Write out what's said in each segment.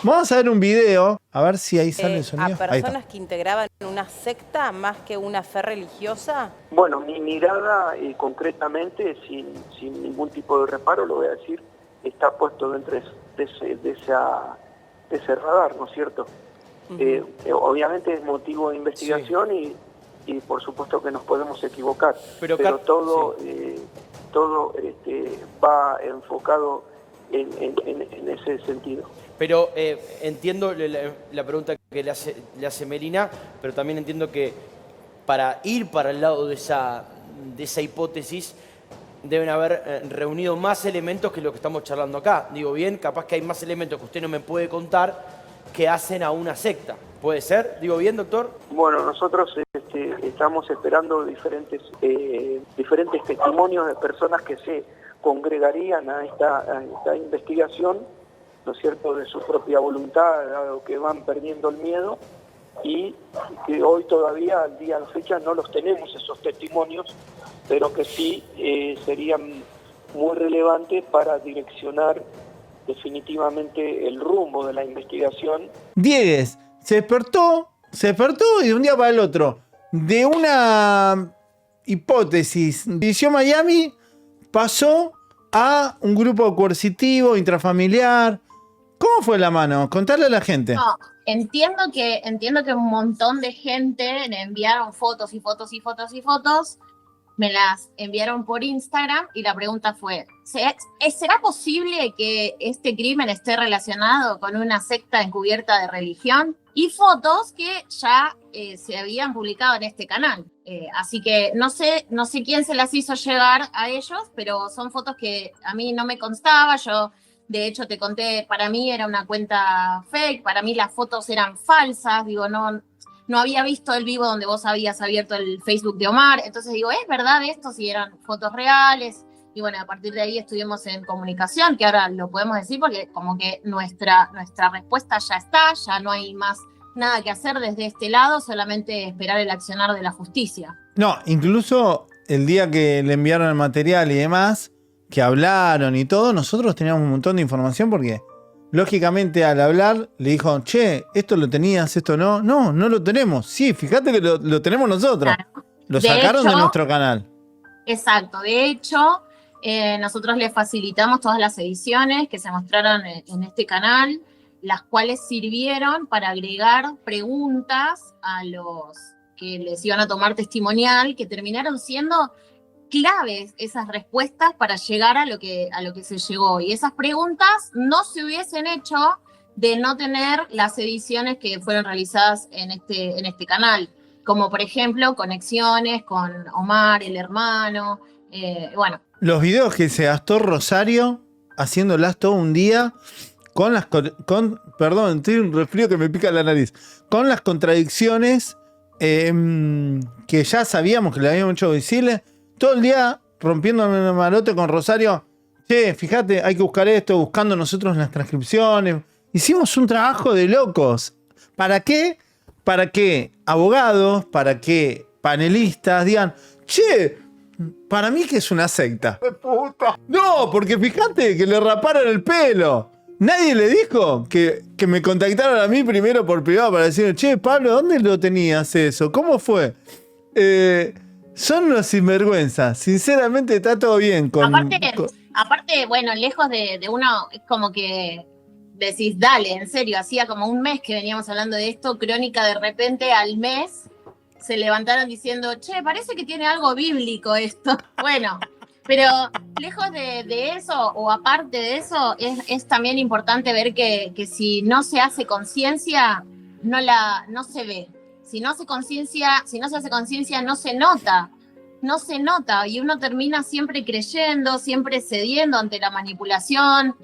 Vamos a ver un video, a ver si ahí sale el sonido. ¿A personas que integraban una secta más que una fe religiosa? Bueno, mi mirada concretamente, sin ningún tipo de reparo, lo voy a decir, está puesto dentro de ese radar, ¿no es cierto? Obviamente es motivo de investigación, sí. y por supuesto que nos podemos equivocar, pero todo, sí. Todo va enfocado en ese sentido. Pero entiendo la pregunta que le hace Melina, pero también entiendo que para ir para el lado de esa hipótesis deben haber reunido más elementos que lo que estamos charlando acá. Digo bien, capaz que hay más elementos que usted no me puede contar que hacen a una secta. ¿Puede ser? ¿Digo bien, doctor? Bueno, nosotros estamos esperando diferentes testimonios de personas que se congregarían a esta investigación, ¿no es cierto?, de su propia voluntad, dado que van perdiendo el miedo, y que hoy todavía, al día de la fecha, no los tenemos esos testimonios, pero que sí serían muy relevantes para direccionar definitivamente el rumbo de la investigación. Diegues se despertó y de un día para el otro, de una hipótesis, División Miami, pasó a un grupo coercitivo, intrafamiliar. ¿Cómo fue la mano? Contarle a la gente. No, entiendo que un montón de gente le enviaron fotos y fotos y fotos y fotos. Me las enviaron por Instagram y la pregunta fue, ¿será posible que este crimen esté relacionado con una secta encubierta de religión? Y fotos que ya se habían publicado en este canal. Así que no sé quién se las hizo llegar a ellos, pero son fotos que a mí no me constaba. Yo, de hecho, te conté, para mí era una cuenta fake, para mí las fotos eran falsas, digo, no había visto el vivo donde vos habías abierto el Facebook de Omar, entonces digo, ¿es verdad esto? Si eran fotos reales. Y bueno, a partir de ahí estuvimos en comunicación, que ahora lo podemos decir porque como que nuestra respuesta ya está, ya no hay más nada que hacer desde este lado, solamente esperar el accionar de la justicia. No, incluso el día que le enviaron el material y demás, que hablaron y todo, nosotros teníamos un montón de información porque, lógicamente, al hablar, le dijo, che, ¿esto lo tenías, esto no? No lo tenemos. Sí, fíjate que lo tenemos nosotros. Claro. Lo sacaron de nuestro canal. Exacto, de hecho, nosotros le facilitamos todas las ediciones que se mostraron en este canal, las cuales sirvieron para agregar preguntas a los que les iban a tomar testimonial, que terminaron siendo claves esas respuestas para llegar a lo que se llegó. Y esas preguntas no se hubiesen hecho de no tener las ediciones que fueron realizadas en este canal, como por ejemplo conexiones con Omar, el hermano, bueno. Los videos que se gastó Rosario haciéndolas todo un día perdón, estoy un resfrío que me pica la nariz, con las contradicciones que ya sabíamos que le habíamos hecho visibles, todo el día rompiendo el malote con Rosario. Che, fíjate, hay que buscar esto, buscando nosotros las transcripciones. Hicimos un trabajo de locos. ¿Para qué? Para que abogados, para que panelistas digan, che, para mí que es una secta. ¡Puta! No, porque fíjate que le raparon el pelo. Nadie le dijo que me contactaron a mí primero por privado para decirme, che, Pablo, ¿dónde lo tenías eso? ¿Cómo fue? Son unos sinvergüenzas. Sinceramente está todo bien. Aparte, bueno, lejos de uno, es como que decís, dale, en serio, hacía como un mes que veníamos hablando de esto, Crónica de repente al mes se levantaron diciendo, che, parece que tiene algo bíblico esto. Bueno, pero lejos de eso, o aparte de eso, es también importante ver que si no se hace conciencia, no se ve. Si no se hace conciencia, no se nota, y uno termina siempre creyendo, siempre cediendo ante la manipulación.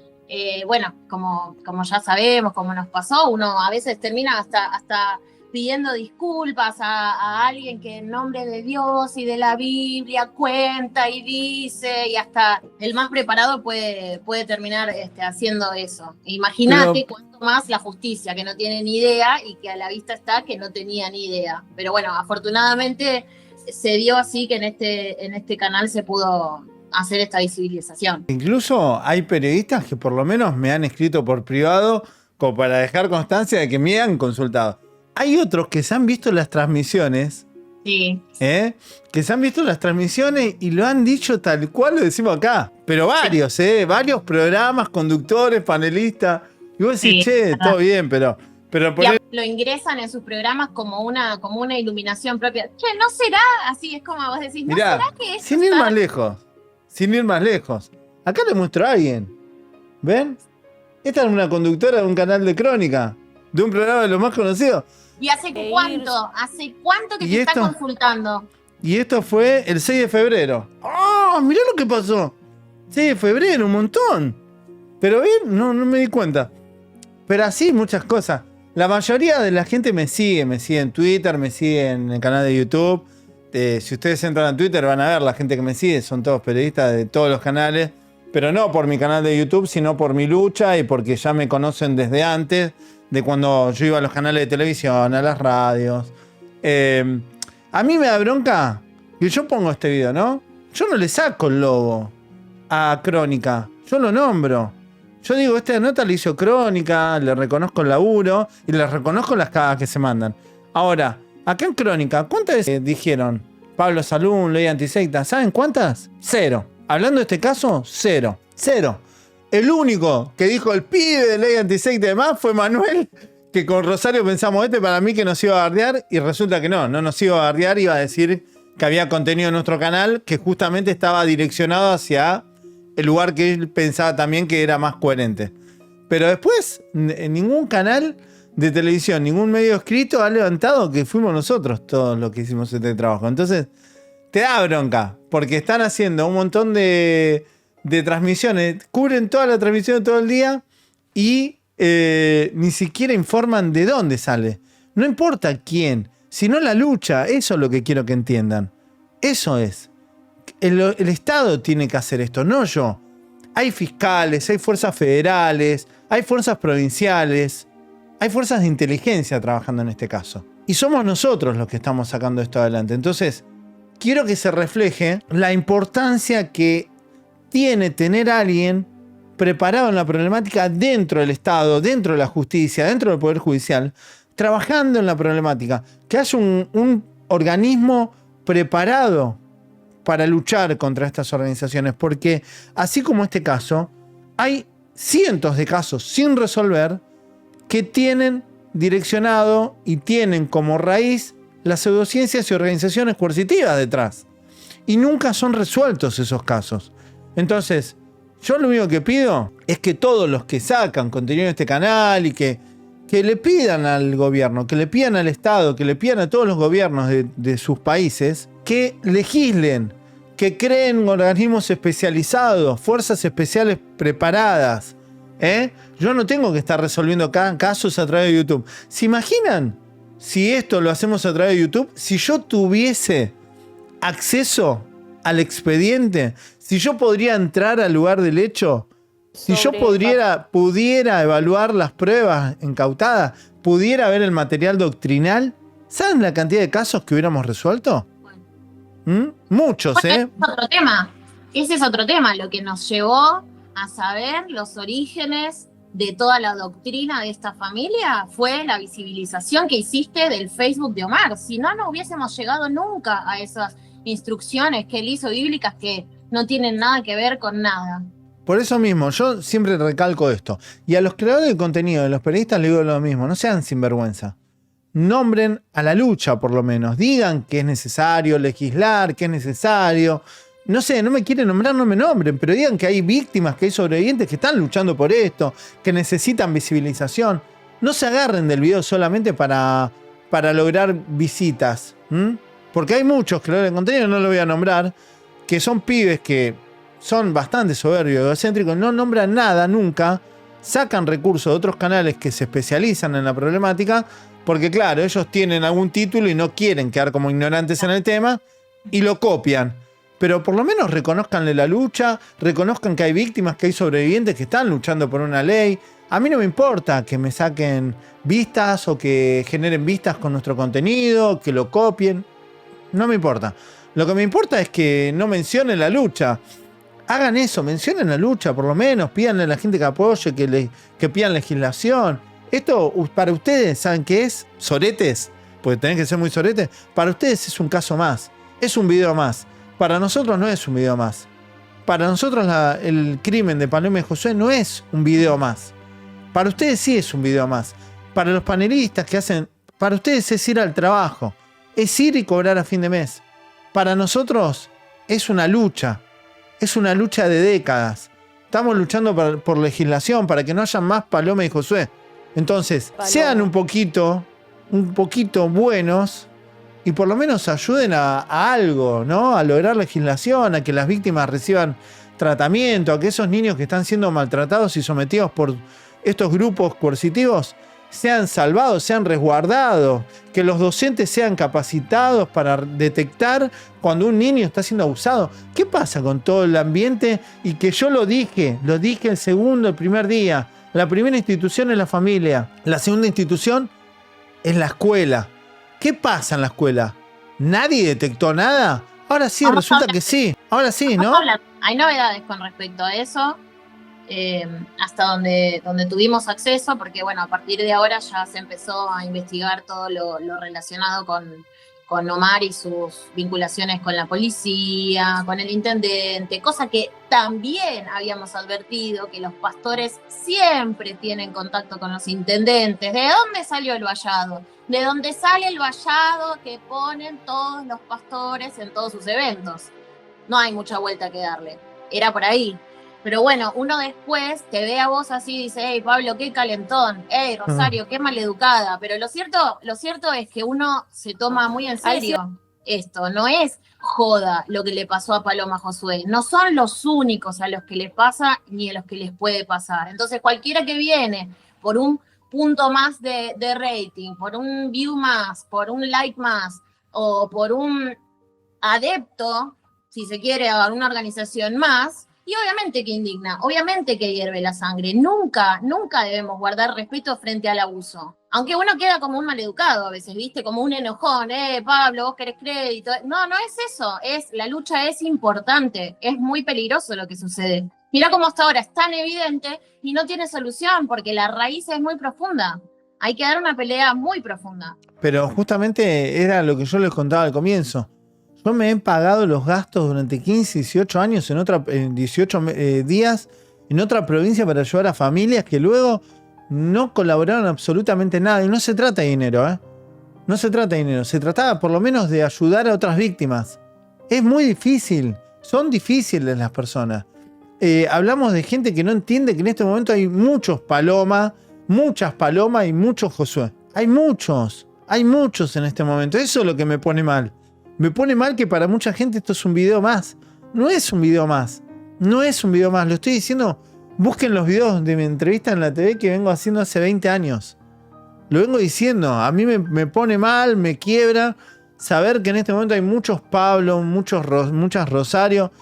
Bueno, como ya sabemos, como nos pasó, uno a veces termina hasta pidiendo disculpas a alguien que en nombre de Dios y de la Biblia cuenta y dice, y hasta el más preparado puede terminar haciendo eso. Imagínate cuánto más la justicia, que no tiene ni idea y que a la vista está que no tenía ni idea. Pero bueno, afortunadamente se dio así que en este canal se pudo hacer esta visibilización. Incluso hay periodistas que por lo menos me han escrito por privado como para dejar constancia de que me han consultado. Hay otros que se han visto las transmisiones. Sí. Que se han visto las transmisiones y lo han dicho tal cual lo decimos acá. Pero varios, varios programas, conductores, panelistas. Y vos decís, che, todo bien, pero lo ingresan en sus programas como una iluminación propia. Che, ¿no será así? Es como vos decís, ¿no mirá, será que esto sin ir más lejos. Acá le muestro a alguien. ¿Ven? Esta es una conductora de un canal de crónica, de un programa de los más conocidos. ¿Y hace cuánto? ¿Hace cuánto que te está consultando? Y esto fue el 6 de febrero. ¡Oh! Mirá lo que pasó. 6 de febrero, un montón. Pero bien, no me di cuenta. Pero así muchas cosas. La mayoría de la gente me sigue en Twitter, me sigue en el canal de YouTube. Si ustedes entran a Twitter van a ver la gente que me sigue, son todos periodistas de todos los canales. Pero no por mi canal de YouTube, sino por mi lucha y porque ya me conocen desde antes, de cuando yo iba a los canales de televisión, a las radios. A mí me da bronca, y yo pongo este video, ¿no? Yo no le saco el logo a Crónica, yo lo nombro. Yo digo, esta nota la hizo Crónica, le reconozco el laburo y le reconozco las cagadas que se mandan. Ahora, acá en Crónica, ¿cuántas veces dijeron Pablo Salún, ley antisecta? ¿Saben cuántas? 0. Hablando de este caso, 0. 0. El único que dijo el pibe de ley antisecta y demás fue Manuel, que con Rosario pensamos para mí que nos iba a bardear y resulta que no nos iba a bardear, iba a decir que había contenido en nuestro canal que justamente estaba direccionado hacia el lugar que él pensaba también que era más coherente. Pero después, en ningún canal de televisión, ningún medio escrito ha levantado que fuimos nosotros todos los que hicimos este trabajo. Entonces, te da bronca, porque están haciendo un montón de transmisiones, cubren toda la transmisión todo el día y ni siquiera informan de dónde sale. No importa quién, sino la lucha. Eso es lo que quiero que entiendan. Eso es. El Estado tiene que hacer esto, no yo. Hay fiscales, hay fuerzas federales, hay fuerzas provinciales, hay fuerzas de inteligencia trabajando en este caso. Y somos nosotros los que estamos sacando esto adelante. Entonces, quiero que se refleje la importancia que tiene tener a alguien preparado en la problemática dentro del Estado, dentro de la justicia, dentro del Poder Judicial, trabajando en la problemática. Que haya un organismo preparado para luchar contra estas organizaciones, porque así como este caso, hay cientos de casos sin resolver que tienen direccionado y tienen como raíz las pseudociencias y organizaciones coercitivas detrás. Y nunca son resueltos esos casos. Entonces, yo lo único que pido es que todos los que sacan contenido en este canal y que le pidan al gobierno, que le pidan al Estado, que le pidan a todos los gobiernos de sus países, que legislen, que creen organismos especializados, fuerzas especiales preparadas. Yo no tengo que estar resolviendo casos a través de YouTube. ¿Se imaginan si esto lo hacemos a través de YouTube? Si yo tuviese acceso al expediente, si yo podría entrar al lugar del hecho, si yo pudiera evaluar las pruebas incautadas, pudiera ver el material doctrinal, ¿saben la cantidad de casos que hubiéramos resuelto? Muchos, Ese es otro tema. Ese es otro tema, lo que nos llevó a saber los orígenes de toda la doctrina de esta familia fue la visibilización que hiciste del Facebook de Omar. Si no, no hubiésemos llegado nunca a esas instrucciones que él hizo bíblicas que no tienen nada que ver con nada. Por eso mismo, yo siempre recalco esto. Y a los creadores de contenido, a los periodistas les digo lo mismo, no sean sinvergüenza. Nombren a la lucha, por lo menos. Digan que es necesario legislar, que es necesario. No sé, no me quieren nombrar, no me nombren, pero digan que hay víctimas, que hay sobrevivientes que están luchando por esto, que necesitan visibilización. No se agarren del video solamente para lograr visitas. Porque hay muchos creadores de contenido, no lo voy a nombrar, que son pibes que son bastante soberbios, egocéntricos, no nombran nada nunca, sacan recursos de otros canales que se especializan en la problemática, porque claro, ellos tienen algún título y no quieren quedar como ignorantes en el tema, y lo copian. Pero por lo menos reconozcanle la lucha, reconozcan que hay víctimas, que hay sobrevivientes que están luchando por una ley. A mí no me importa que me saquen vistas o que generen vistas con nuestro contenido, que lo copien. No me importa. Lo que me importa es que no mencionen la lucha. Hagan eso, mencionen la lucha, por lo menos, pídanle a la gente que apoye, que pidan legislación. Esto, para ustedes, ¿saben qué es? Soretes, porque tenés que ser muy soretes. Para ustedes es un caso más, es un video más. Para nosotros no es un video más. Para nosotros el crimen de Paloma y Josué no es un video más. Para ustedes sí es un video más. Para los panelistas que hacen, para ustedes es ir al trabajo, es ir y cobrar a fin de mes. Para nosotros es una lucha de décadas. Estamos luchando por legislación, para que no haya más Paloma y Josué. Entonces, sean un poquito buenos y por lo menos ayuden a algo, ¿no? A lograr legislación, a que las víctimas reciban tratamiento, a que esos niños que están siendo maltratados y sometidos por estos grupos coercitivos sean salvados, sean resguardados, que los docentes sean capacitados para detectar cuando un niño está siendo abusado. ¿Qué pasa con todo el ambiente? Y que yo lo dije el primer día. La primera institución es la familia, la segunda institución es la escuela. ¿Qué pasa en la escuela? ¿Nadie detectó nada? Ahora sí, resulta que sí. Ahora sí, ¿no? Hay novedades con respecto a eso. Hasta donde tuvimos acceso, porque bueno, a partir de ahora ya se empezó a investigar todo lo relacionado con Omar y sus vinculaciones con la policía, con el intendente, cosa que también habíamos advertido, que los pastores siempre tienen contacto con los intendentes. ¿De dónde salió el vallado? De dónde sale el vallado que ponen todos los pastores en todos sus eventos. No hay mucha vuelta que darle. Era por ahí. Pero bueno, uno después te ve a vos así y dice, hey Pablo, qué calentón, hey Rosario, qué maleducada. Pero lo cierto es que uno se toma muy en serio esto. No es joda lo que le pasó a Paloma Josué. No son los únicos a los que les pasa ni a los que les puede pasar. Entonces cualquiera que viene por un punto más de rating, por un view más, por un like más, o por un adepto, si se quiere, a una organización más, y obviamente que indigna, obviamente que hierve la sangre. Nunca debemos guardar respeto frente al abuso. Aunque uno queda como un maleducado a veces, ¿viste? Como un enojón, Pablo, vos querés crédito. No es eso, la lucha es importante, es muy peligroso lo que sucede. Mirá cómo hasta ahora es tan evidente y no tiene solución, porque la raíz es muy profunda. Hay que dar una pelea muy profunda. Pero justamente era lo que yo les contaba al comienzo. Yo me he pagado los gastos durante 15, 18 años, en 18 días, en otra provincia para ayudar a familias que luego no colaboraron absolutamente nada. Y no se trata de dinero, No se trata de dinero. Se trataba por lo menos de ayudar a otras víctimas. Es muy difícil. Son difíciles las personas. Hablamos de gente que no entiende que en este momento hay muchas Paloma y muchos Josué. Hay muchos en este momento. Eso es lo que me pone mal. Me pone mal que para mucha gente esto es un video más. No es un video más. Lo estoy diciendo. Busquen los videos de mi entrevista en la TV que vengo haciendo hace 20 años. Lo vengo diciendo. A mí me pone mal, me quiebra saber que en este momento hay muchos Pablo, muchas Rosario,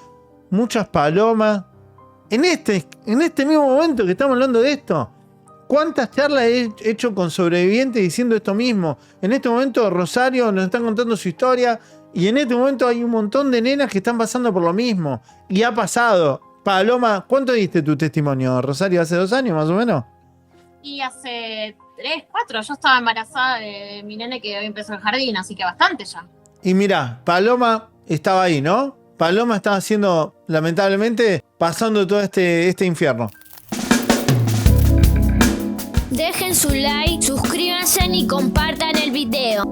muchas Paloma. En este mismo momento que estamos hablando de esto, ¿cuántas charlas he hecho con sobrevivientes diciendo esto mismo? En este momento Rosario nos están contando su historia y en este momento hay un montón de nenas que están pasando por lo mismo. Y ha pasado. Paloma, ¿cuánto diste tu testimonio, Rosario? ¿Hace 2 años más o menos? Y hace 3, 4. Yo estaba embarazada de mi nene que hoy empezó el jardín, así que bastante ya. Y mirá, Paloma estaba ahí, ¿no? Paloma estaba haciendo, lamentablemente, pasando todo este infierno. Dejen su like, suscríbanse y compartan el video.